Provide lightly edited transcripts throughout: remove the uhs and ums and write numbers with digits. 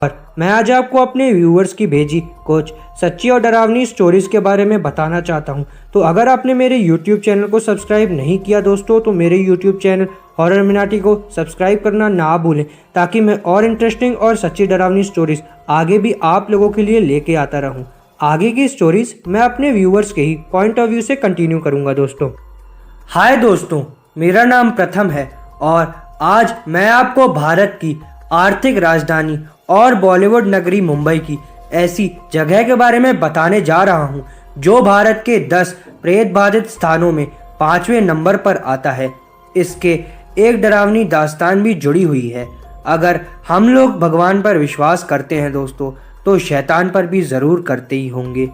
और मैं आज आपको अपने व्यूअर्स की भेजी कुछ सच्ची और डरावनी स्टोरीज के बारे में बताना चाहता हूं। तो अगर आपने मेरे YouTube चैनल को सब्सक्राइब नहीं किया दोस्तों, तो मेरे YouTube चैनल हॉरर मिनाटी को सब्सक्राइब करना ना भूलें, ताकि मैं और इंटरेस्टिंग और सच्ची डरावनी स्टोरीज आगे भी आप लोगों के लिए लेके आता रहूं। आगे की स्टोरीज मैं अपने व्यूअर्स के ही पॉइंट ऑफ व्यू से कंटिन्यू करूंगा दोस्तों। हाय दोस्तों, मेरा नाम प्रथम है और आज मैं आपको भारत की आर्थिक राजधानी और बॉलीवुड नगरी मुंबई की ऐसी जगह के बारे में बताने जा रहा हूं जो भारत के 10 प्रेत बाधित स्थानों में 5वें नंबर पर आता है। इसके एक डरावनी दास्तान भी जुड़ी हुई है। अगर हम लोग भगवान पर विश्वास करते हैं दोस्तों, तो शैतान पर भी ज़रूर करते ही होंगे।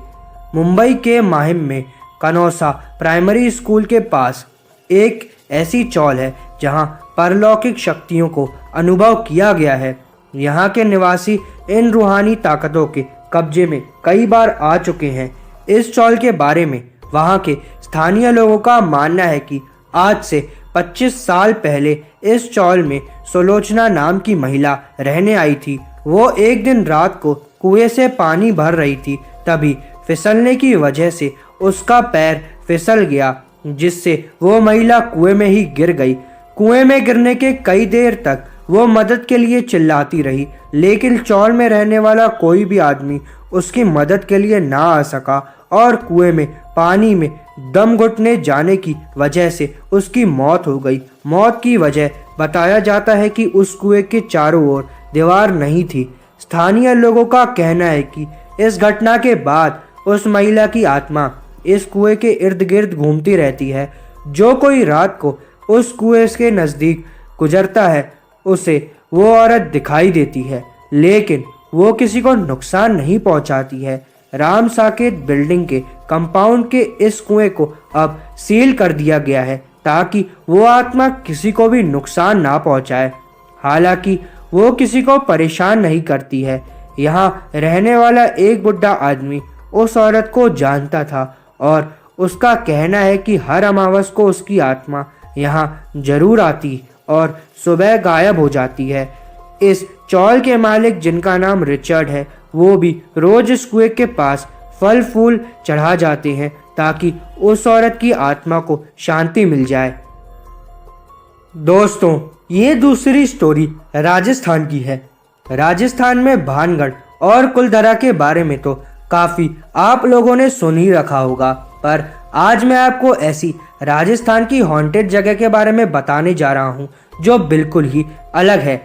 मुंबई के माहिम में कनौसा प्राइमरी स्कूल के पास एक ऐसी चौल है जहां परलौकिक शक्तियों को अनुभव किया गया है। यहाँ के निवासी इन रूहानी ताकतों के कब्जे में कई बार आ चुके हैं। इस चौल के बारे में वहाँ के स्थानीय लोगों का मानना है कि आज से 25 साल पहले इस चौल में सुलोचना नाम की महिला रहने आई थी। वो एक दिन रात को कुएं से पानी भर रही थी, तभी फिसलने की वजह से उसका पैर फिसल गया, जिससे वो महिला कुएं में ही गिर गई। कुएं में गिरने के कई देर तक वो मदद के लिए चिल्लाती रही, लेकिन चौल में रहने वाला कोई भी आदमी उसकी मदद के लिए ना आ सका और कुएं में पानी में दम घुटने जाने की वजह से उसकी मौत हो गई। मौत की वजह बताया जाता है कि उस कुएं के चारों ओर दीवार नहीं थी। स्थानीय लोगों का कहना है कि इस घटना के बाद उस महिला की आत्मा इस कुएं के इर्द गिर्द घूमती रहती है। जो कोई रात को उस कुएं के नज़दीक गुजरता है उसे वो औरत दिखाई देती है, लेकिन वो किसी को नुकसान नहीं पहुंचाती है। राम साकेत बिल्डिंग के कंपाउंड के इस कुएं को अब सील कर दिया गया है ताकि वो आत्मा किसी को भी नुकसान ना पहुंचाए। हालांकि वो किसी को परेशान नहीं करती है। यहाँ रहने वाला एक बुढ़ा आदमी उस औरत को जानता था और उसका कहना है कि हर अमावस को उसकी आत्मा यहाँ जरूर आती और सुबह गायब हो जाती है। इस चौल के मालिक, जिनका नाम रिचर्ड है, वो भी रोज इस कुएं के पास फल फूल चढ़ा जाते हैं ताकि उस औरत की आत्मा को शांति मिल जाए। दोस्तों, ये दूसरी स्टोरी राजस्थान की है। राजस्थान में भानगढ़ और कुलधरा के बारे में तो काफ़ी आप लोगों ने सुन ही रखा होगा, पर आज मैं आपको ऐसी राजस्थान की हॉन्टेड जगह के बारे में बताने जा रहा हूँ जो बिल्कुल ही अलग है।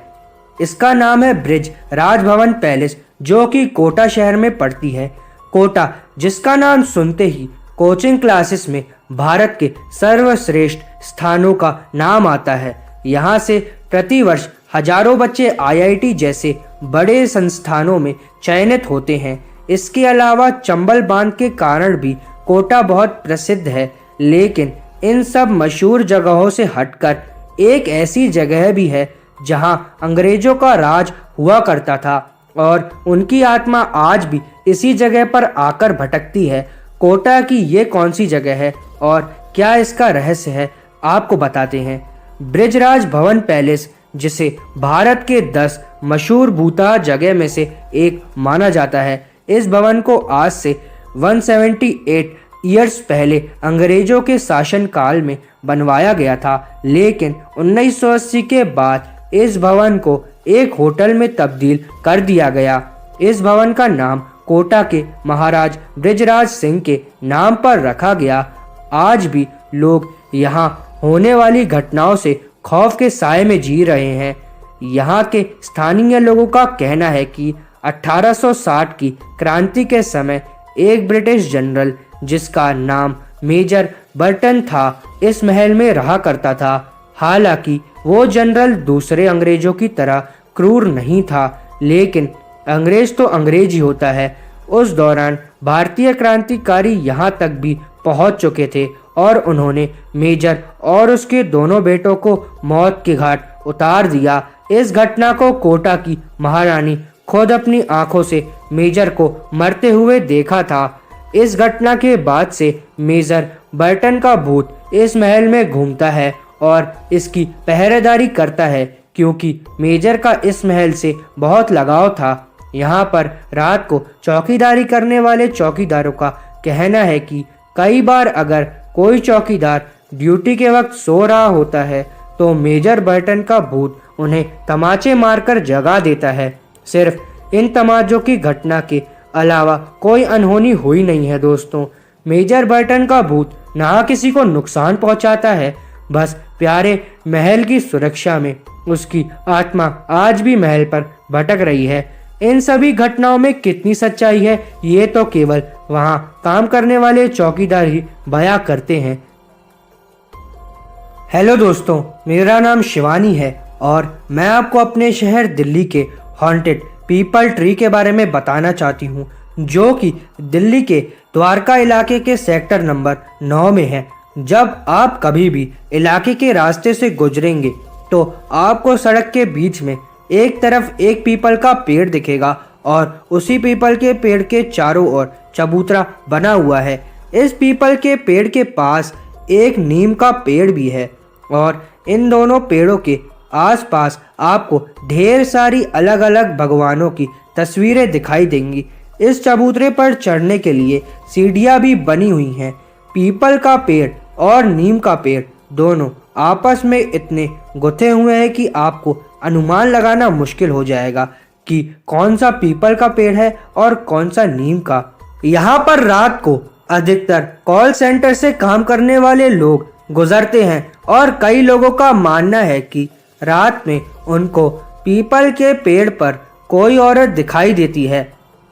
इसका नाम है ब्रिज राजभवन पैलेस, जो कि कोटा शहर में पड़ती है। कोटा, जिसका नाम सुनते ही कोचिंग क्लासेस में भारत के सर्वश्रेष्ठ स्थानों का नाम आता है। यहाँ से प्रतिवर्ष हजारों बच्चे IIT जैसे बड़े संस्थानों में चयनित होते हैं। इसके अलावा चंबल बांध के कारण भी कोटा बहुत प्रसिद्ध है, लेकिन इन सब मशहूर जगहों से हटकर एक ऐसी जगह भी है जहां अंग्रेजों का राज हुआ करता था और उनकी आत्मा आज भी इसी जगह पर आकर भटकती है। कोटा की ये कौन सी जगह है और क्या इसका रहस्य है, आपको बताते हैं। ब्रिजराज भवन पैलेस, जिसे भारत के 10 मशहूर भूतहा जगह में से एक माना जाता है, इस भवन को आज से 178 ईयर्स पहले अंग्रेजों के शासन काल में बनवाया गया था, लेकिन 1980 के बाद इस भवन को एक होटल में तब्दील कर दिया गया। इस भवन का नाम कोटा के महाराज ब्रिजराज सिंह के नाम पर रखा गया। आज भी लोग यहाँ होने वाली घटनाओं से खौफ के साए में जी रहे हैं। यहाँ के स्थानीय लोगों का कहना है कि 1860 की क्रांति के समय एक ब्रिटिश जनरल, जिसका नाम मेजर बर्टन था, इस महल में रहा करता था। हालांकि वो जनरल दूसरे अंग्रेजों की तरह क्रूर नहीं था, लेकिन अंग्रेज तो अंग्रेज ही होता है। उस दौरान भारतीय क्रांतिकारी यहाँ तक भी पहुँच चुके थे और उन्होंने मेजर और उसके दोनों बेटों को मौत के घाट उतार दिया। इस घटना को कोटा की महारानी खुद अपनी आंखों से मेजर को मरते हुए देखा था। इस घटना के बाद से मेजर बर्टन का भूत इस महल में घूमता है और इसकी पहरेदारी करता है, क्योंकि मेजर का इस महल से बहुत लगाव था। यहाँ पर रात को चौकीदारी करने वाले चौकीदारों का कहना है कि कई बार अगर कोई चौकीदार ड्यूटी के वक्त सो रहा होता है तो मेजर बर्टन का भूत उन्हें तमाचे मारकर जगा देता है। सिर्फ इन तमाचों की घटना के अलावा कोई अनहोनी हुई नहीं है दोस्तों। मेजर बर्टन का भूत ना किसी को नुकसान पहुंचाता है, बस प्यारे महल की सुरक्षा में उसकी आत्मा आज भी महल पर भटक रही है। इन सभी घटनाओं में कितनी सच्चाई है ये तो केवल वहां काम करने वाले चौकीदार ही बयां करते हैं। हेलो दोस्तों, मेरा नाम शिवानी है और मैं आपको अपने शहर दिल्ली के हॉन्टेड पीपल ट्री के बारे में बताना चाहती हूँ, जो कि दिल्ली के द्वारका इलाके के सेक्टर नंबर 9 में है। जब आप कभी भी इलाके के रास्ते से गुजरेंगे तो आपको सड़क के बीच में एक तरफ एक पीपल का पेड़ दिखेगा और उसी पीपल के पेड़ के चारों ओर चबूतरा बना हुआ है। इस पीपल के पेड़ के पास एक नीम का पेड़ भी है और इन दोनों पेड़ों के आसपास आपको ढेर सारी अलग अलग भगवानों की तस्वीरें दिखाई देंगी। इस चबूतरे पर चढ़ने के लिए सीढ़ियां भी बनी हुई हैं। पीपल का पेड़ और नीम का पेड़ दोनों आपस में इतने गुथे हुए हैं कि आपको अनुमान लगाना मुश्किल हो जाएगा कि कौन सा पीपल का पेड़ है और कौन सा नीम का। यहाँ पर रात को अधिकतर कॉल सेंटर से काम करने वाले लोग गुजरते हैं और कई लोगों का मानना है कि रात में उनको पीपल के पेड़ पर कोई औरत दिखाई देती है।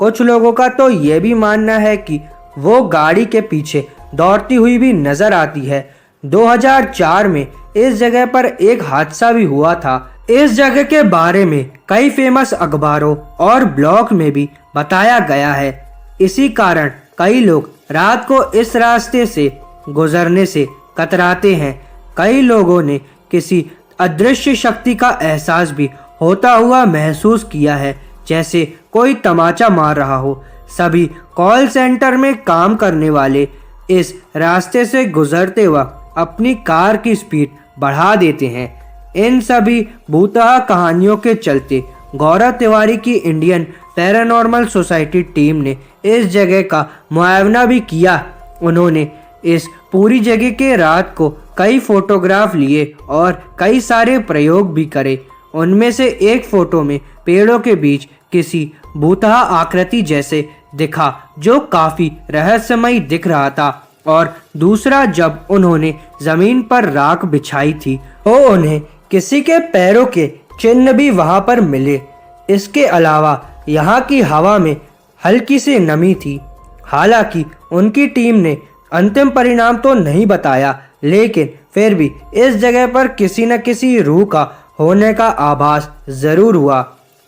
कुछ लोगों का तो ये भी मानना है कि वो गाड़ी के पीछे दौड़ती हुई भी नजर आती है। 2004 में इस जगह पर एक हादसा भी हुआ था। इस जगह के बारे में कई फेमस अखबारों और ब्लॉग में भी बताया गया है। इसी कारण कई लोग रात को इस रास्ते से गुजरने से कतराते हैं। कई लोगों ने किसी अदृश्य शक्ति का एहसास भी होता हुआ महसूस किया है, जैसे कोई तमाचा मार रहा हो। सभी कॉल सेंटर में काम करने वाले इस रास्ते से गुजरते वक्त अपनी कार की स्पीड बढ़ा देते हैं। इन सभी भूतहा कहानियों के चलते गौरव तिवारी की इंडियन पैरानॉर्मल सोसाइटी टीम ने इस जगह का मुआयना भी किया। उन्होंने इस पूरी जगह के रात को कई फोटोग्राफ लिए और कई सारे प्रयोग भी करे। उनमें से एक फोटो में पेड़ों के बीच किसी भूतहा आकृति जैसे दिखा जो काफी रहस्यमयी दिख रहा था, और दूसरा जब उन्होंने जमीन पर राख बिछाई थी तो उन्हें किसी के पैरों के चिन्ह भी वहां पर मिले। इसके अलावा यहाँ की हवा में हल्की सी नमी थी। हालांकि उनकी टीम ने अंतिम परिणाम तो नहीं बताया, लेकिन फिर भी इस जगह पर किसी न किसी रूह का होने का आभास जरूर हुआ।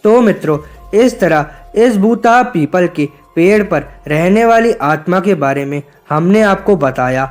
तो मित्रों, इस तरह इस भूतहा पीपल के पेड़ पर रहने वाली आत्मा के बारे में हमने आपको बताया।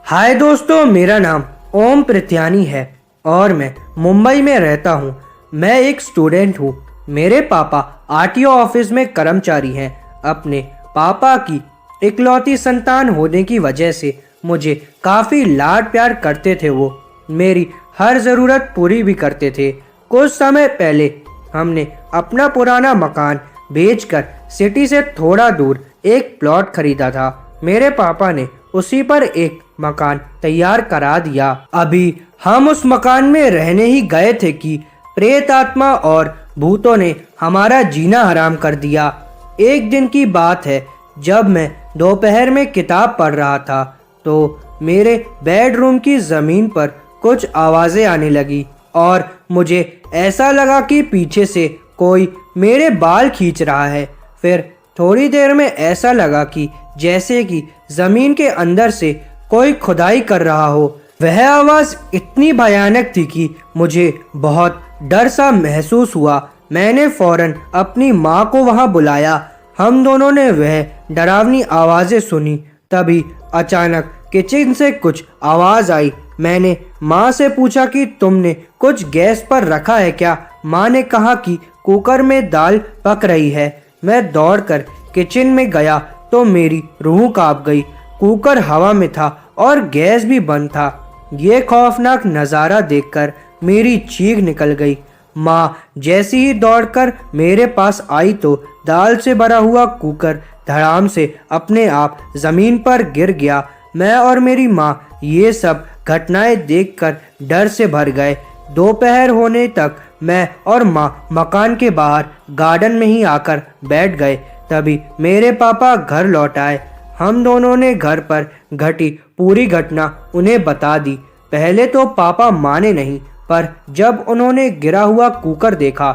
हाय दोस्तों, मेरा नाम ओम प्रत्यानी है और मैं मुंबई में रहता हूँ। मैं एक स्टूडेंट हूँ। मेरे पापा आरटीओ ऑफिस में कर्मचारी हैं। अपने पापा की इकलौती संतान होने की वजह से मुझे काफ़ी लाड प्यार करते थे। वो मेरी हर ज़रूरत पूरी भी करते थे। कुछ समय पहले हमने अपना पुराना मकान बेचकर सिटी से थोड़ा दूर एक प्लॉट खरीदा था। मेरे पापा ने उसी पर एक मकान तैयार करा दिया। अभी हम उस मकान में रहने ही गए थे कि प्रेत आत्मा और भूतों ने हमारा जीना हराम कर दिया। एक दिन की बात है, जब मैं दोपहर में किताब पढ़ रहा था तो मेरे बेडरूम की ज़मीन पर कुछ आवाज़ें आने लगी और मुझे ऐसा लगा कि पीछे से कोई मेरे बाल खींच रहा है। फिर थोड़ी देर में ऐसा लगा कि जैसे कि ज़मीन के अंदर से कोई खुदाई कर रहा हो। वह आवाज़ इतनी भयानक थी कि मुझे बहुत डर सा महसूस हुआ। मैंने फौरन अपनी माँ को वहाँ बुलाया। हम दोनों ने वह डरावनी आवाज़ें सुनी। तभी अचानक किचन से कुछ आवाज़ आई। मैंने माँ से पूछा कि तुमने कुछ गैस पर रखा है क्या? माँ ने कहा कि कुकर में दाल पक रही है। मैं दौड़कर किचन में गया तो मेरी रूह कांप गई। कुकर हवा में था और गैस भी बंद था। ये खौफनाक नज़ारा देखकर मेरी चीख निकल गई। माँ जैसी ही दौड़कर मेरे पास आई तो दाल से भरा हुआ कुकर धड़ाम से अपने आप जमीन पर गिर गया। मैं और मेरी माँ ये सब घटनाएं देखकर डर से भर गए। दोपहर होने तक मैं और माँ मकान के बाहर गार्डन में ही आकर बैठ गए। तभी मेरे पापा घर लौट आए। हम दोनों ने घर पर घटी पूरी घटना उन्हें बता दी। पहले तो पापा माने नहीं, पर जब उन्होंने गिरा हुआ कुकर देखा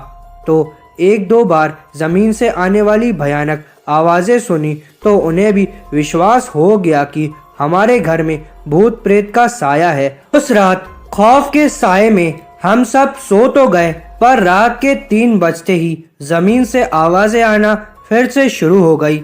तो एक दो बार जमीन से आने वाली भयानक आवाजें सुनी तो उन्हें भी विश्वास हो गया कि हमारे घर में भूत प्रेत का साया है। उस रात खौफ के साए में हम सब सो तो गए, पर रात के 3 बजते ही जमीन से आवाजें आना फिर से शुरू हो गई।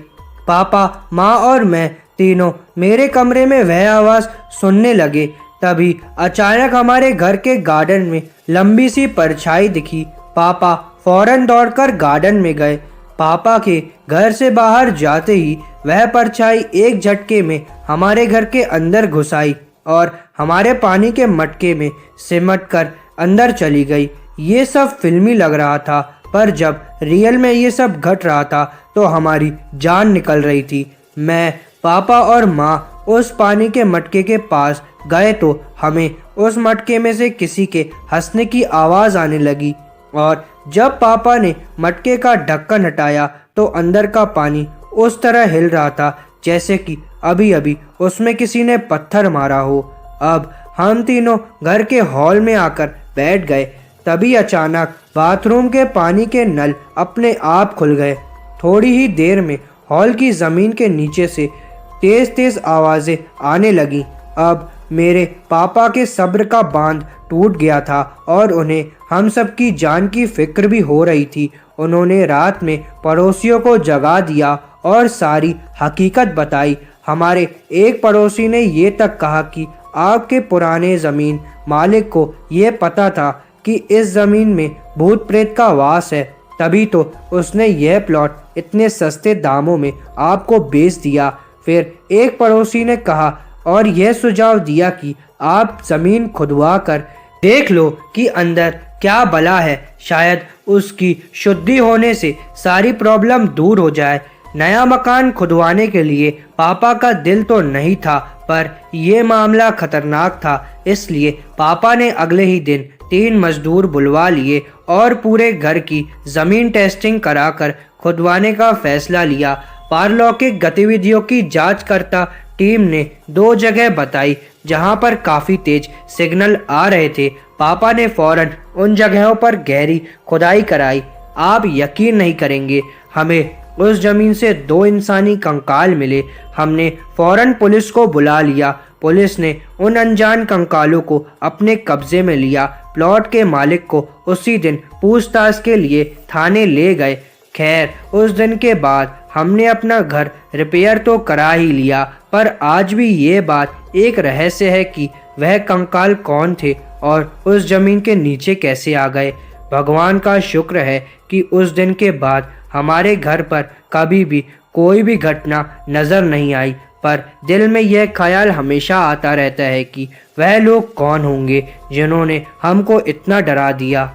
पापा, माँ और मैं तीनों मेरे कमरे में वह आवाज सुनने लगे। तभी अचानक हमारे घर के गार्डन में लंबी सी परछाई दिखी। पापा फौरन दौड़कर गार्डन में गए। पापा के घर से बाहर जाते ही वह परछाई एक झटके में हमारे घर के अंदर घुस आई और हमारे पानी के मटके में सिमट कर अंदर चली गई। ये सब फिल्मी लग रहा था, पर जब रियल में ये सब घट रहा था तो हमारी जान निकल रही थी। मैं, पापा और माँ उस पानी के मटके के पास गए तो हमें उस मटके में से किसी के हंसने की आवाज़ आने लगी, और जब पापा ने मटके का ढक्कन हटाया तो अंदर का पानी उस तरह हिल रहा था जैसे कि अभी अभी उसमें किसी ने पत्थर मारा हो। अब हम तीनों घर के हॉल में आकर बैठ गए। तभी अचानक बाथरूम के पानी के नल अपने आप खुल गए। थोड़ी ही देर में हॉल की ज़मीन के नीचे से तेज तेज आवाज़ें आने लगी। अब मेरे पापा के सब्र का बांध टूट गया था और उन्हें हम सब की जान की फिक्र भी हो रही थी। उन्होंने रात में पड़ोसियों को जगा दिया और सारी हकीकत बताई। हमारे एक पड़ोसी ने ये तक कहा कि आपके पुराने ज़मीन मालिक को ये पता था कि इस ज़मीन में भूत प्रेत का वास है, तभी तो उसने यह प्लॉट इतने सस्ते दामों में आपको बेच दिया। फिर एक पड़ोसी ने कहा और यह सुझाव दिया कि आप ज़मीन खुदवा कर देख लो कि अंदर क्या भला है, शायद उसकी शुद्धि होने से सारी प्रॉब्लम दूर हो जाए। नया मकान खुदवाने के लिए पापा का दिल तो नहीं था, पर यह मामला खतरनाक था, इसलिए पापा ने अगले ही दिन 3 मजदूर बुलवा लिए और पूरे घर की ज़मीन टेस्टिंग कराकर खुदवाने का फैसला लिया। पारलौकिक गतिविधियों की जांच करता टीम ने 2 जगह बताई जहां पर काफ़ी तेज सिग्नल आ रहे थे। पापा ने फौरन उन जगहों पर गहरी खुदाई कराई। आप यकीन नहीं करेंगे, हमें उस जमीन से 2 इंसानी कंकाल मिले। हमने फौरन पुलिस को बुला लिया। पुलिस ने उन अनजान कंकालों को अपने कब्जे में लिया। प्लॉट के मालिक को उसी दिन पूछताछ के लिए थाने ले गए। खैर, उस दिन के बाद हमने अपना घर रिपेयर तो करा ही लिया, पर आज भी ये बात एक रहस्य है कि वह कंकाल कौन थे और उस जमीन के नीचे कैसे आ गए। भगवान का शुक्र है कि उस दिन के बाद हमारे घर पर कभी भी कोई भी घटना नजर नहीं आई, पर दिल में यह ख्याल हमेशा आता रहता है कि वह लोग कौन होंगे जिन्होंने हमको इतना डरा दिया।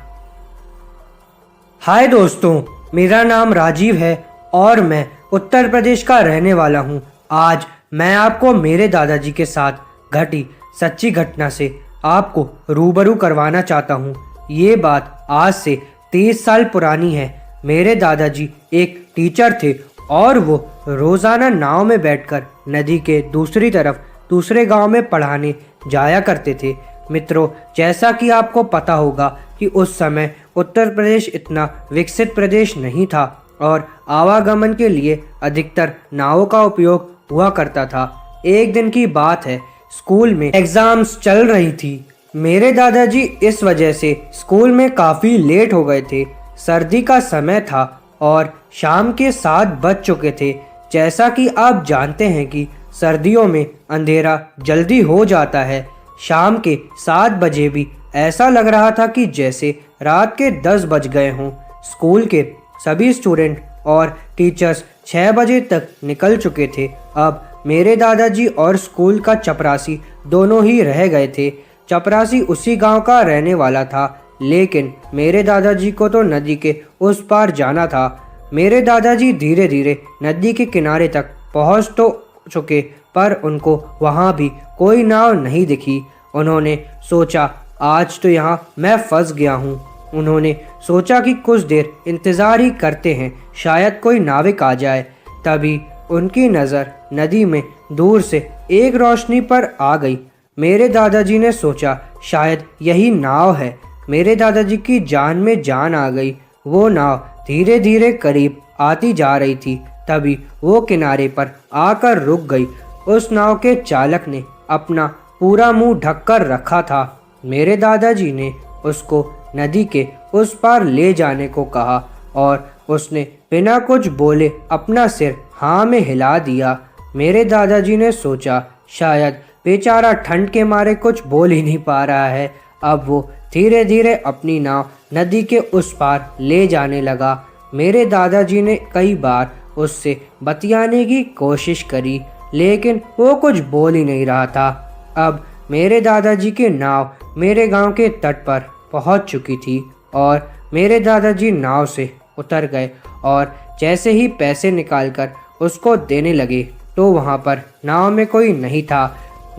हाय दोस्तों, मेरा नाम राजीव है और मैं उत्तर प्रदेश का रहने वाला हूँ। आज मैं आपको मेरे दादाजी के साथ घटी सच्ची घटना से आपको रूबरू करवाना चाहता हूँ। ये बात आज से 30 साल पुरानी है। मेरे दादाजी एक टीचर थे और वो रोज़ाना नाव में बैठकर नदी के दूसरी तरफ दूसरे गांव में पढ़ाने जाया करते थे। मित्रों, जैसा कि आपको पता होगा कि उस समय उत्तर प्रदेश इतना विकसित प्रदेश नहीं था और आवागमन के लिए अधिकतर नावों का उपयोग हुआ करता था। एक दिन की बात है, स्कूल में एग्जाम्स चल रही थी। मेरे दादाजी इस वजह से स्कूल में काफ़ी लेट हो गए थे। सर्दी का समय था और शाम के 7 बज चुके थे। जैसा कि आप जानते हैं कि सर्दियों में अंधेरा जल्दी हो जाता है। शाम के 7 बजे भी ऐसा लग रहा था कि जैसे रात के 10 बज गए हों। स्कूल के सभी स्टूडेंट और टीचर्स 6 बजे तक निकल चुके थे। अब मेरे दादाजी और स्कूल का चपरासी दोनों ही रह गए थे। चपरासी उसी गांव का रहने वाला था लेकिन मेरे दादाजी को तो नदी के उस पार जाना था। मेरे दादाजी धीरे धीरे नदी के किनारे तक पहुंच तो चुके, पर उनको वहां भी कोई नाव नहीं दिखी। उन्होंने सोचा आज तो यहाँ मैं फंस गया हूँ। उन्होंने सोचा कि कुछ देर इंतज़ार ही करते हैं, शायद कोई नाविक आ जाए। तभी उनकी नज़र नदी में दूर से एक रोशनी पर आ गई। मेरे दादाजी ने सोचा शायद यही नाव है। मेरे दादाजी की जान में जान आ गई। वो नाव धीरे धीरे करीब आती जा रही थी। तभी वो किनारे पर आकर रुक गई। उस नाव के चालक ने अपना पूरा मुंह ढककर रखा था। मेरे दादाजी ने उसको नदी के उस पार ले जाने को कहा और उसने बिना कुछ बोले अपना सिर हाँ में हिला दिया। मेरे दादाजी ने सोचा शायद बेचारा ठंड के मारे कुछ बोल ही नहीं पा रहा है। अब वो धीरे धीरे अपनी नाव नदी के उस पार ले जाने लगा। मेरे दादाजी ने कई बार उससे बतियाने की कोशिश करी, लेकिन वो कुछ बोल ही नहीं रहा था। अब मेरे दादाजी की नाव मेरे गांव के तट पर पहुंच चुकी थी और मेरे दादाजी नाव से उतर गए और जैसे ही पैसे निकालकर उसको देने लगे तो वहां पर नाव में कोई नहीं था।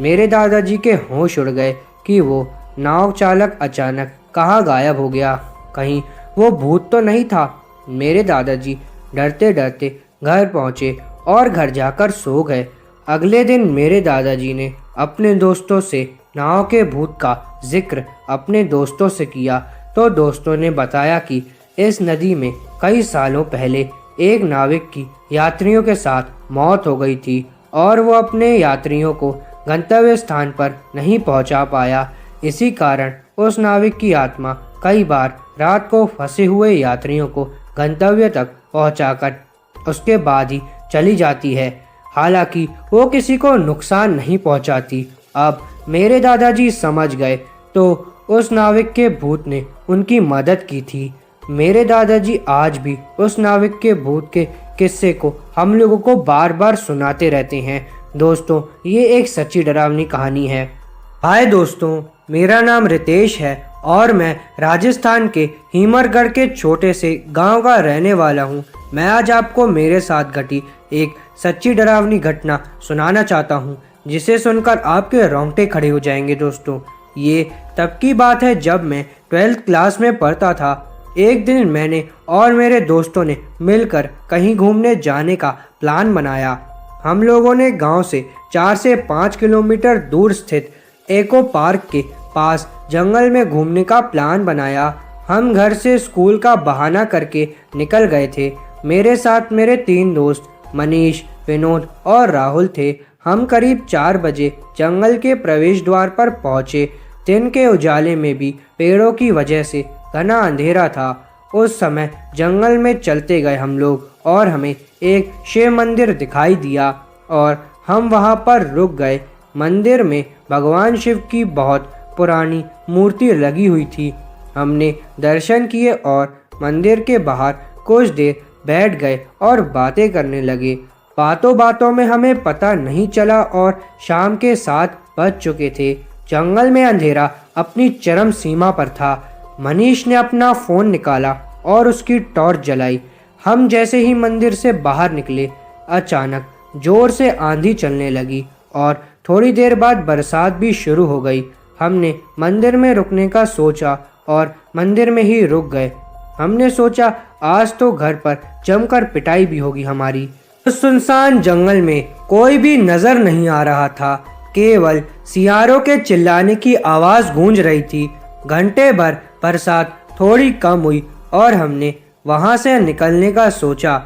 मेरे दादाजी के होश उड़ गए कि वो नाव चालक अचानक कहाँ गायब हो गया। कहीं वो भूत तो नहीं था। मेरे दादाजी डरते डरते घर पहुँचे और घर जाकर सो गए। अगले दिन मेरे दादाजी ने अपने दोस्तों से नाव के भूत का जिक्र अपने दोस्तों से किया तो दोस्तों ने बताया कि इस नदी में कई सालों पहले एक नाविक की यात्रियों के साथ मौत हो गई थी और वो अपने यात्रियों को गंतव्य स्थान पर नहीं पहुंचा पाया। इसी कारण उस नाविक की आत्मा कई बार रात को फंसे हुए यात्रियों को गंतव्य तक पहुंचाकर उसके बाद ही चली जाती है। हालांकि वो किसी को नुकसान नहीं पहुंचाती। अब मेरे दादाजी समझ गए तो उस नाविक के भूत ने उनकी मदद की थी। मेरे दादाजी आज भी उस नाविक के भूत के किस्से को हम लोगों को बार बार सुनाते रहते हैं। दोस्तों, ये एक सच्ची डरावनी कहानी है। हाय दोस्तों, मेरा नाम रितेश है और मैं राजस्थान के हीमरगढ़ के छोटे से गांव का रहने वाला हूं। मैं आज आपको मेरे साथ घटी एक सच्ची डरावनी घटना सुनाना चाहता हूं, जिसे सुनकर आपके रोंगटे खड़े हो जाएंगे। दोस्तों, ये तब की बात है जब मैं 12th क्लास में पढ़ता था। एक दिन मैंने और मेरे दोस्तों ने मिलकर कहीं घूमने जाने का प्लान बनाया। हम लोगों ने गांव से 4 से 5 किलोमीटर दूर स्थित एको पार्क के पास जंगल में घूमने का प्लान बनाया। हम घर से स्कूल का बहाना करके निकल गए थे। मेरे साथ मेरे 3 दोस्त मनीष, विनोद और राहुल थे। हम करीब 4 बजे जंगल के प्रवेश द्वार पर पहुंचे। दिन के उजाले में भी पेड़ों की वजह से घना अंधेरा था। उस समय जंगल में चलते गए हम लोग और हमें एक शिव मंदिर दिखाई दिया और हम वहां पर रुक गए। मंदिर में भगवान शिव की बहुत पुरानी मूर्ति लगी हुई थी। हमने दर्शन किए और मंदिर के बाहर कुछ देर बैठ गए और बातें करने लगे। बातों बातों में हमें पता नहीं चला और शाम के 7 बज चुके थे। जंगल में अंधेरा अपनी चरम सीमा पर था। मनीष ने अपना फ़ोन निकाला और उसकी टॉर्च जलाई। हम जैसे ही मंदिर से बाहर निकले, अचानक जोर से आंधी चलने लगी और थोड़ी देर बाद बरसात भी शुरू हो गई। हमने मंदिर में रुकने का सोचा और मंदिर में ही रुक गए। हमने सोचा आज तो घर पर जमकर पिटाई भी होगी हमारी। उस सुनसान जंगल में कोई भी नजर नहीं आ रहा था। केवल सियारों के चिल्लाने की आवाज़ गूंज रही थी। घंटे भर बरसात थोड़ी कम हुई और हमने वहां से निकलने का सोचा।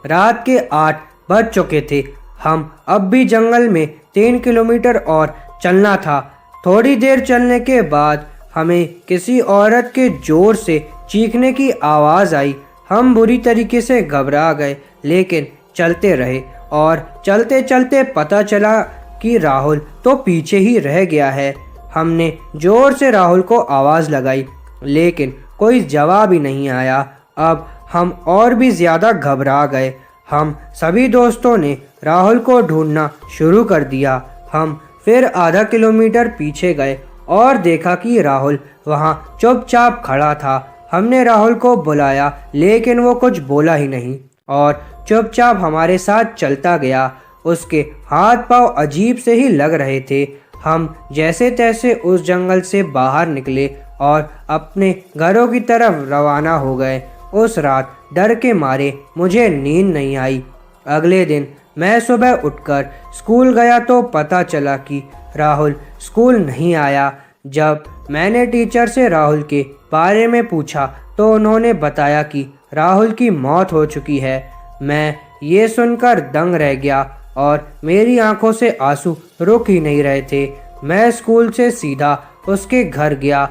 रात के 8 बज चुके थे। हम अब भी जंगल में 3 किलोमीटर और चलना था। थोड़ी देर चलने के बाद हमें किसी औरत के जोर से चीखने की आवाज़ आई। हम बुरी तरीके से घबरा गए, लेकिन चलते रहे और चलते चलते पता चला कि राहुल तो पीछे ही रह गया है। हमने जोर से राहुल को आवाज़ लगाई, लेकिन कोई जवाब ही नहीं आया। अब हम और भी ज़्यादा घबरा गए। हम सभी दोस्तों ने राहुल को ढूंढना शुरू कर दिया। हम फिर आधा किलोमीटर पीछे गए और देखा कि राहुल वहाँ चुपचाप खड़ा था। हमने राहुल को बुलाया लेकिन वो कुछ बोला ही नहीं और चुपचाप हमारे साथ चलता गया। उसके हाथ पांव अजीब से ही लग रहे थे। हम जैसे तैसे उस जंगल से बाहर निकले और अपने घरों की तरफ रवाना हो गए। उस रात डर के मारे मुझे नींद नहीं आई। अगले दिन मैं सुबह उठकर स्कूल गया तो पता चला कि राहुल स्कूल नहीं आया। जब मैंने टीचर से राहुल के बारे में पूछा तो उन्होंने बताया कि राहुल की मौत हो चुकी है। मैं ये सुनकर दंग रह गया और मेरी आंखों से आंसू रुक ही नहीं रहे थे। मैं स्कूल से सीधा उसके घर गया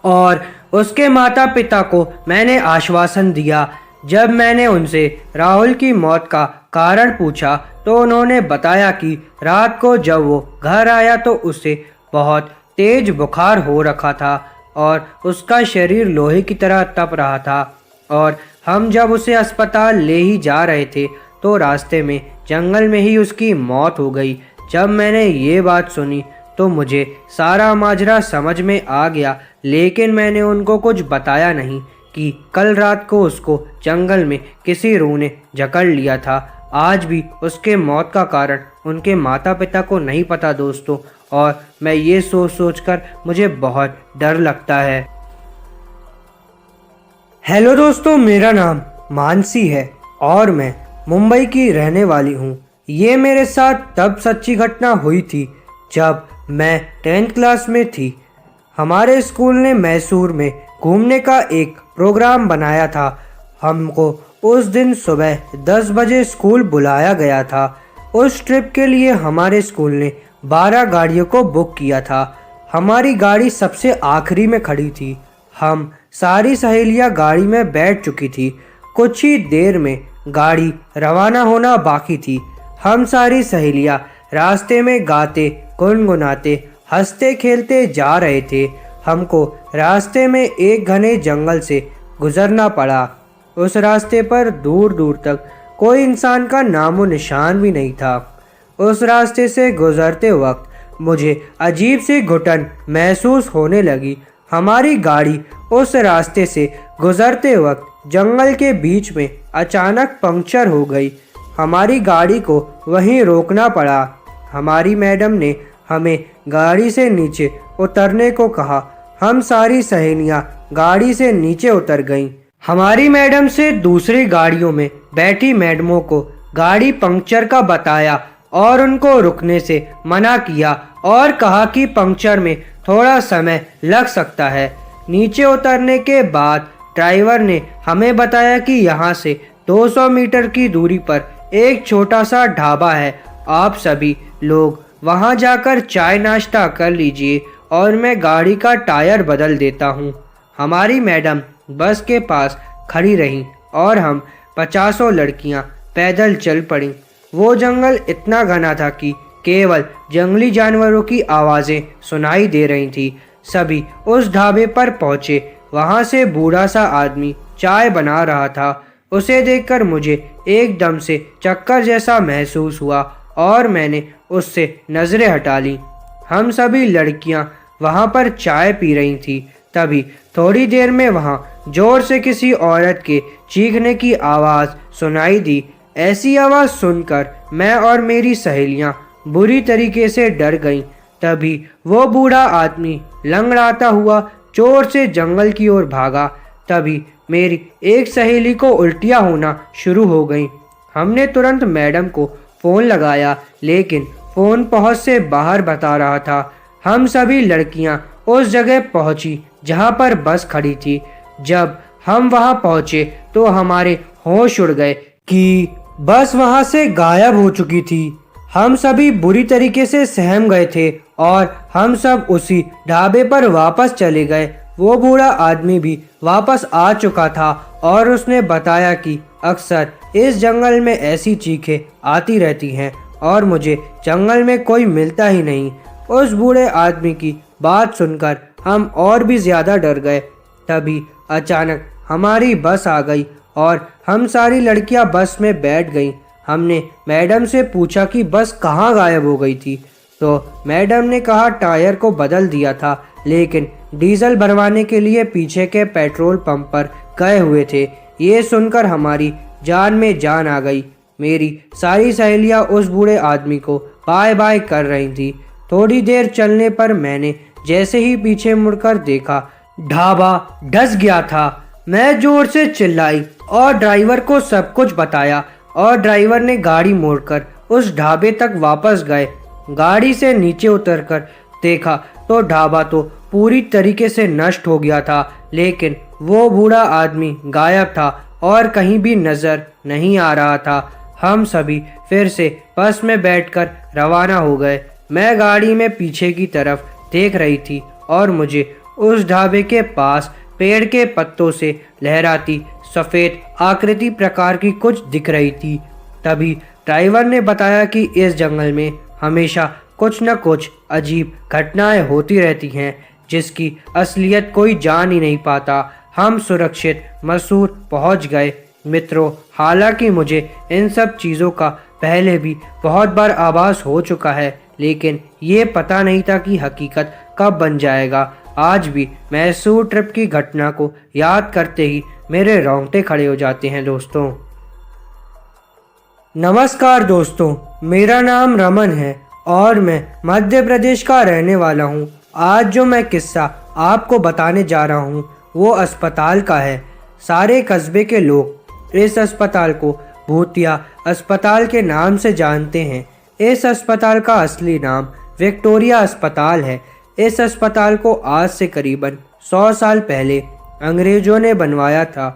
और उसके माता पिता को मैंने आश्वासन दिया। जब मैंने उनसे राहुल की मौत का कारण पूछा तो उन्होंने बताया कि रात को जब वो घर आया तो उसे बहुत तेज बुखार हो रखा था और उसका शरीर लोहे की तरह तप रहा था। और हम जब उसे अस्पताल ले ही जा रहे थे तो रास्ते में जंगल में ही उसकी मौत हो गई। जब मैंने ये बात सुनी तो मुझे सारा माजरा समझ में आ गया, लेकिन मैंने उनको कुछ बताया नहीं कि कल रात को उसको जंगल में किसी रूह ने जकड़ लिया था। आज भी उसके मौत का कारण उनके माता पिता को नहीं पता दोस्तों, और मैं ये सोच कर मुझे बहुत डर लगता है। हेलो दोस्तों, मेरा नाम मानसी है और मैं मुंबई की रहने वाली हूँ। ये मेरे साथ तब सच्ची घटना हुई थी जब मैं 10th क्लास में थी। हमारे स्कूल ने मैसूर में घूमने का एक प्रोग्राम बनाया था। हमको उस दिन सुबह 10 बजे स्कूल बुलाया गया था। उस ट्रिप के लिए हमारे स्कूल ने 12 गाड़ियों को बुक किया था। हमारी गाड़ी सबसे आखिरी में खड़ी थी। हम सारी सहेलियां गाड़ी में बैठ चुकी थी। कुछ ही देर में गाड़ी रवाना होना बाकी थी। हम सारी सहेलियां रास्ते में गाते गुनगुनाते हंसते खेलते जा रहे थे। हमको रास्ते में एक घने जंगल से गुजरना पड़ा। उस रास्ते पर दूर दूर तक कोई इंसान का नामो निशान भी नहीं था। उस रास्ते से गुजरते वक्त मुझे अजीब सी घुटन महसूस होने लगी। हमारी गाड़ी उस रास्ते से गुजरते वक्त जंगल के बीच में अचानक पंक्चर हो गई। हमारी गाड़ी को वहीं रोकना पड़ा। हमारी मैडम ने हमें गाड़ी से नीचे उतरने को कहा। हम सारी सहेलियां गाड़ी से नीचे उतर गईं। हमारी मैडम से दूसरी गाड़ियों में बैठी मैडमों को गाड़ी पंक्चर का बताया और उनको रुकने से मना किया और कहा कि पंक्चर में थोड़ा समय लग सकता है। नीचे उतरने के बाद ड्राइवर ने हमें बताया कि यहाँ से 200 मीटर की दूरी पर एक छोटा सा ढाबा है। आप सभी लोग वहाँ जाकर चाय नाश्ता कर लीजिए और मैं गाड़ी का टायर बदल देता हूँ। हमारी मैडम बस के पास खड़ी रहीं और हम 50 लड़कियाँ पैदल चल पड़ीं। वो जंगल इतना घना था कि केवल जंगली जानवरों की आवाज़ें सुनाई दे रही थी। सभी उस ढाबे पर पहुँचे। वहाँ से बूढ़ा सा आदमी चाय बना रहा था। उसे देखकर मुझे एकदम से चक्कर जैसा महसूस हुआ और मैंने उससे नज़रें हटा ली। हम सभी लड़कियां वहां पर चाय पी रही थी। तभी थोड़ी देर में वहां जोर से किसी औरत के चीखने की आवाज़ सुनाई दी। ऐसी आवाज़ सुनकर मैं और मेरी सहेलियां बुरी तरीके से डर गईं। तभी वो बूढ़ा आदमी लंगड़ाता हुआ जोर से जंगल की ओर भागा। तभी मेरी एक सहेली को उल्टियाँ होना शुरू हो गईं। हमने तुरंत मैडम को फ़ोन लगाया, लेकिन फ़ोन पहुंच से बाहर बता रहा था। हम सभी लड़कियां उस जगह पहुंची जहां पर बस खड़ी थी। जब हम वहां पहुंचे तो हमारे होश उड़ गए कि बस वहां से गायब हो चुकी थी। हम सभी बुरी तरीके से सहम गए थे और हम सब उसी ढाबे पर वापस चले गए। वो बूढ़ा आदमी भी वापस आ चुका था और उसने बताया कि अक्सर इस जंगल में ऐसी चीखें आती रहती हैं और मुझे जंगल में कोई मिलता ही नहीं। उस बूढ़े आदमी की बात सुनकर हम और भी ज़्यादा डर गए। तभी अचानक हमारी बस आ गई और हम सारी लड़कियां बस में बैठ गईं। हमने मैडम से पूछा कि बस कहाँ गायब हो गई थी, तो मैडम ने कहा टायर को बदल दिया था, लेकिन डीजल भरवाने के लिए पीछे के पेट्रोल पंप पर गए हुए थे। ये सुनकर हमारी जान में जान आ गई। मेरी सारी सहेलियां उस बूढ़े आदमी को बाय बाय कर रही थी। थोड़ी देर चलने पर मैंने जैसे ही पीछे मुड़कर देखा, ढाबा धंस गया था। मैं जोर से चिल्लाई और ड्राइवर को सब कुछ बताया और ड्राइवर ने गाड़ी मोड़कर उस ढाबे तक वापस गए। गाड़ी से नीचे उतरकर देखा तो ढाबा तो पूरी तरीके से नष्ट हो गया था, लेकिन वो बूढ़ा आदमी गायब था और कहीं भी नजर नहीं आ रहा था। हम सभी फिर से बस में बैठकर रवाना हो गए। मैं गाड़ी में पीछे की तरफ देख रही थी और मुझे उस ढाबे के पास पेड़ के पत्तों से लहराती सफ़ेद आकृति प्रकार की कुछ दिख रही थी। तभी ड्राइवर ने बताया कि इस जंगल में हमेशा कुछ न कुछ अजीब घटनाएं होती रहती हैं, जिसकी असलियत कोई जान ही नहीं पाता। हम सुरक्षित मसूर पहुंच गए मित्रों। हालांकि मुझे इन सब चीज़ों का पहले भी बहुत बार आभास हो चुका है, लेकिन ये पता नहीं था कि हकीकत कब बन जाएगा। आज भी मैसूर ट्रिप की घटना को याद करते ही मेरे रोंगटे खड़े हो जाते हैं दोस्तों। नमस्कार दोस्तों, मेरा नाम रमन है और मैं मध्य प्रदेश का रहने वाला हूँ। आज जो मैं किस्सा आपको बताने जा रहा हूँ वो अस्पताल का है। सारे कस्बे के लोग इस अस्पताल को भूतिया अस्पताल के नाम से जानते हैं। इस अस्पताल का असली नाम विक्टोरिया अस्पताल है। इस अस्पताल को आज से करीबन 100 साल पहले अंग्रेजों ने बनवाया था।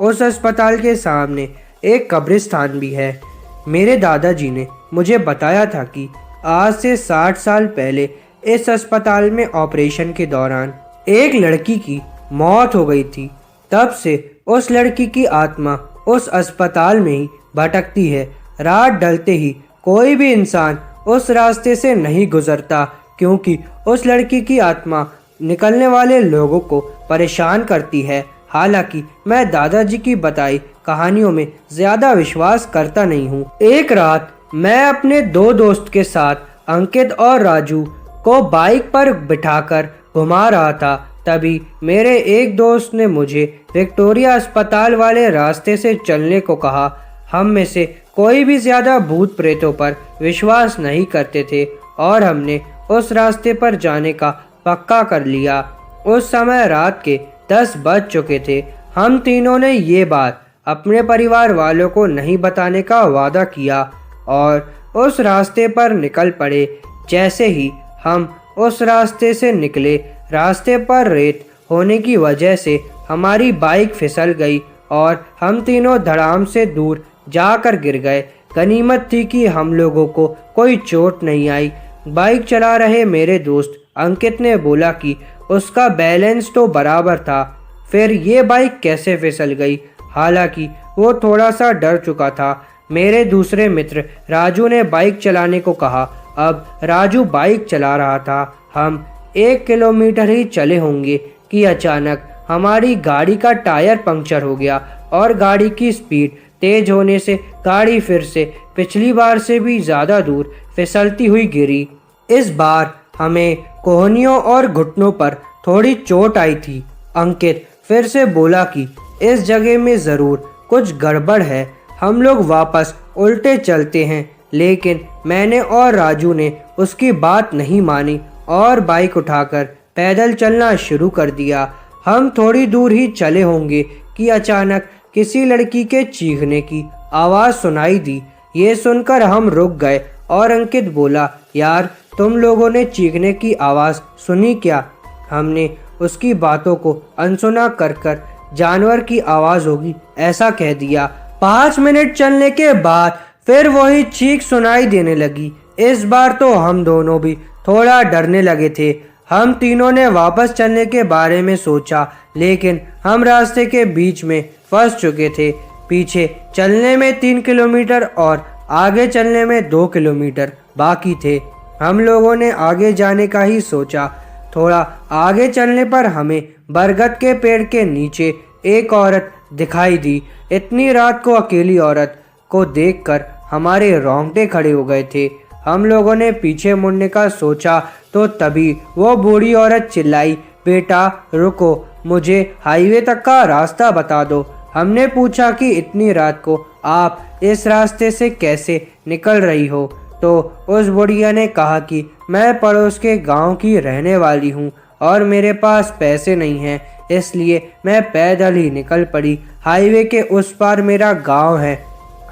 उस अस्पताल के सामने एक कब्रिस्तान भी है। मेरे दादाजी ने मुझे बताया था कि आज से 60 साल पहले इस अस्पताल में ऑपरेशन के दौरान एक लड़की की मौत हो गई थी। तब से उस लड़की की आत्मा उस अस्पताल में ही भटकती है। रात ढलते ही कोई भी इंसान उस रास्ते से नहीं गुजरता, क्योंकि उस लड़की की आत्मा निकलने वाले लोगों को परेशान करती है। हालांकि मैं दादाजी की बताई कहानियों में ज्यादा विश्वास करता नहीं हूँ। एक रात मैं अपने 2 दोस्त के साथ अंकित और राजू को बाइक पर बिठाकर घुमा रहा था। तभी मेरे एक दोस्त ने मुझे विक्टोरिया अस्पताल वाले रास्ते से चलने को कहा। हम में से कोई भी ज्यादा भूत प्रेतों पर विश्वास नहीं करते थे और हमने उस रास्ते पर जाने का पक्का कर लिया। उस समय रात के 10 बज चुके थे। हम तीनों ने ये बात अपने परिवार वालों को नहीं बताने का वादा किया और उस रास्ते पर निकल पड़े। जैसे ही हम उस रास्ते से निकले, रास्ते पर रेत होने की वजह से हमारी बाइक फिसल गई और हम तीनों धड़ाम से दूर जाकर गिर गए। गनीमत थी कि हम लोगों को कोई चोट नहीं आई। बाइक चला रहे मेरे दोस्त अंकित ने बोला कि उसका बैलेंस तो बराबर था, फिर ये बाइक कैसे फिसल गई। हालांकि वो थोड़ा सा डर चुका था। मेरे दूसरे मित्र राजू ने बाइक चलाने को कहा। अब राजू बाइक चला रहा था। हम 1 किलोमीटर ही चले होंगे कि अचानक हमारी गाड़ी का टायर पंक्चर हो गया और गाड़ी की स्पीड तेज होने से गाड़ी फिर से पिछली बार से भी ज़्यादा दूर फिसलती हुई गिरी। इस बार हमें कोहनियों और घुटनों पर थोड़ी चोट आई थी। अंकित फिर से बोला कि इस जगह में ज़रूर कुछ गड़बड़ है, हम लोग वापस उल्टे चलते हैं। लेकिन मैंने और राजू ने उसकी बात नहीं मानी और बाइक उठाकर पैदल चलना शुरू कर दिया। हम थोड़ी दूर ही चले होंगे कि अचानक किसी लड़की के चीखने की आवाज़ सुनाई दी। ये सुनकर हम रुक गए और अंकित बोला, यार तुम लोगों ने चीखने की आवाज़ सुनी क्या? हमने उसकी बातों को अनसुना कर जानवर की आवाज़ होगी ऐसा कह दिया। 5 मिनट चलने के बाद फिर वही चीख सुनाई देने लगी। इस बार तो हम दोनों भी थोड़ा डरने लगे थे। हम तीनों ने वापस चलने के बारे में सोचा, लेकिन हम रास्ते के बीच में फंस चुके थे। पीछे चलने में 3 किलोमीटर और आगे चलने में 2 किलोमीटर बाकी थे। हम लोगों ने आगे जाने का ही सोचा। थोड़ा आगे चलने पर हमें बरगद के पेड़ के नीचे एक औरत दिखाई दी। इतनी रात को अकेली औरत को देखकर हमारे रोंगटे खड़े हो गए थे। हम लोगों ने पीछे मुड़ने का सोचा तो तभी वो बूढ़ी औरत चिल्लाई, बेटा रुको, मुझे हाईवे तक का रास्ता बता दो। हमने पूछा कि इतनी रात को आप इस रास्ते से कैसे निकल रही हो? तो उस बुढ़िया ने कहा कि मैं पड़ोस के गांव की रहने वाली हूँ और मेरे पास पैसे नहीं हैं, इसलिए मैं पैदल ही निकल पड़ी। हाईवे के उस पार मेरा गांव है।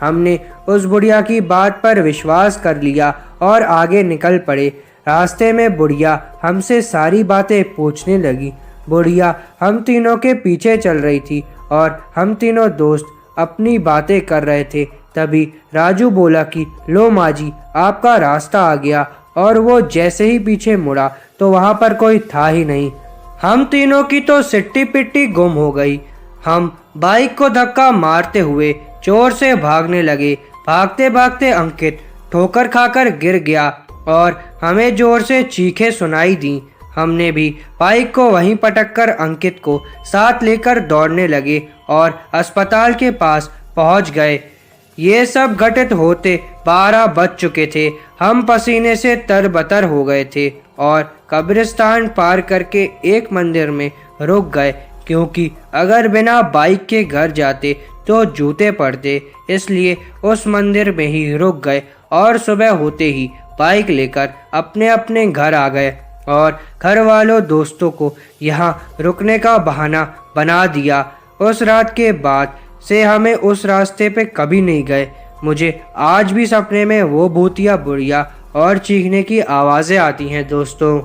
हमने उस बुढ़िया की बात पर विश्वास कर लिया और आगे निकल पड़े। रास्ते में बुढ़िया हमसे सारी बातें पूछने लगी। बुढ़िया हम तीनों के पीछे चल रही थी और हम तीनों दोस्त अपनी बातें कर रहे थे। तभी राजू बोला कि लो माँ जी, आपका रास्ता आ गया। और वो जैसे ही पीछे मुड़ा तो वहाँ पर कोई था ही नहीं। हम तीनों की तो सिट्टी पिट्टी गुम हो गई। हम बाइक को धक्का मारते हुए जोर से भागने लगे। भागते भागते अंकित ठोकर खाकर गिर गया और हमें जोर से चीखें सुनाई दी। हमने भी बाइक को वहीं पटक कर अंकित को साथ लेकर दौड़ने लगे और अस्पताल के पास पहुंच गए। ये सब घटित होते 12 बज चुके थे। हम पसीने से तरबतर हो गए थे और कब्रिस्तान पार करके एक मंदिर में रुक गए, क्योंकि अगर बिना बाइक के घर जाते तो जूते पड़ते, इसलिए उस मंदिर में ही रुक गए और सुबह होते ही बाइक लेकर अपने अपने घर आ गए और घर वालों दोस्तों को यहाँ रुकने का बहाना बना दिया। उस रात के बाद से हमें उस रास्ते पे कभी नहीं गए। मुझे आज भी सपने में वो भूतिया बुढ़िया और चीखने की आवाज़ें आती हैं दोस्तों।